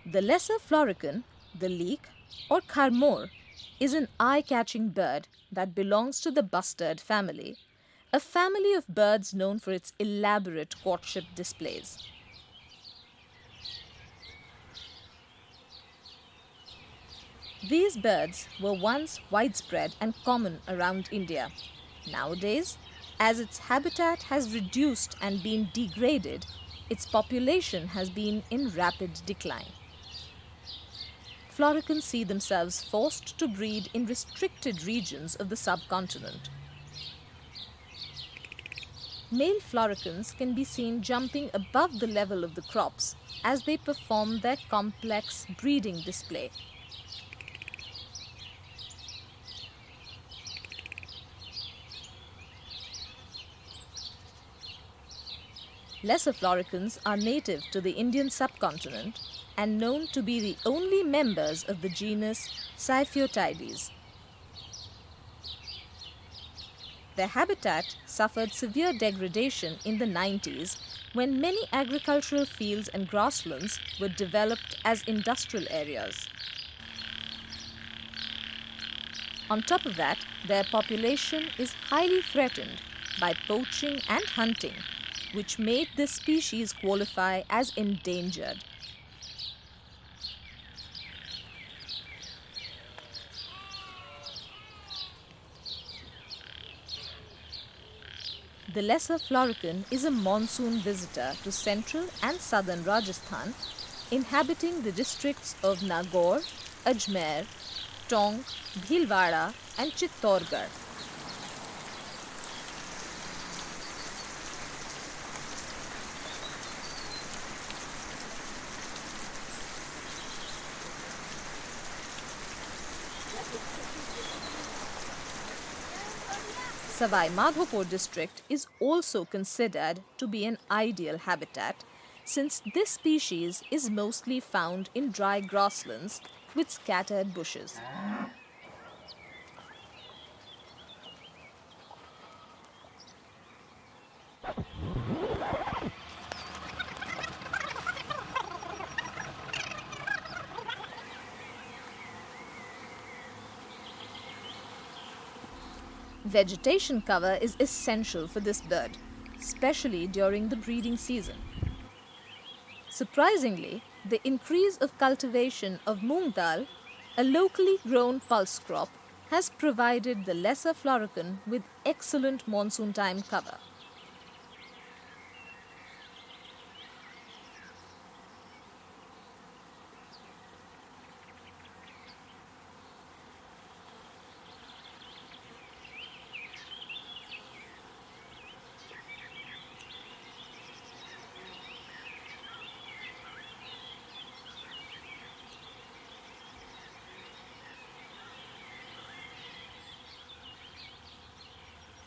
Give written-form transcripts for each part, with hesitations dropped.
The Lesser Florican, the leek, or kharmor, is an eye-catching bird that belongs to the bustard family, a family of birds known for its elaborate courtship displays. These birds were once widespread and common around India. Nowadays, as its habitat has reduced and been degraded, its population has been in rapid decline. Floricans see themselves forced to breed in restricted regions of the subcontinent. Male floricans can be seen jumping above the level of the crops as they perform their complex breeding display. Lesser floricans are native to the Indian subcontinent and known to be the only members of the genus Siphotides. Their habitat suffered severe degradation in the 90s when many agricultural fields and grasslands were developed as industrial areas. On top of that, their population is highly threatened by poaching and hunting, which made this species qualify as endangered. The Lesser Florican is a monsoon visitor to central and southern Rajasthan, inhabiting the districts of Nagaur, Ajmer, Tonk, Bhilwara and Chittorgarh. Savai Madhopur district is also considered to be an ideal habitat since this species is mostly found in dry grasslands with scattered bushes. Vegetation cover is essential for this bird, especially during the breeding season. Surprisingly, the increase of cultivation of moong dal, a locally grown pulse crop, has provided the Lesser Florican with excellent monsoon time cover.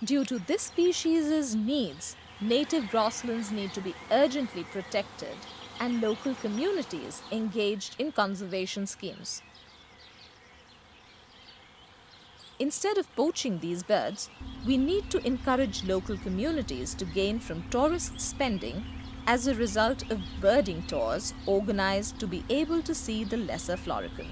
Due to this species' needs, native grasslands need to be urgently protected and local communities engaged in conservation schemes. Instead of poaching these birds, we need to encourage local communities to gain from tourist spending as a result of birding tours organized to be able to see the Lesser Florican.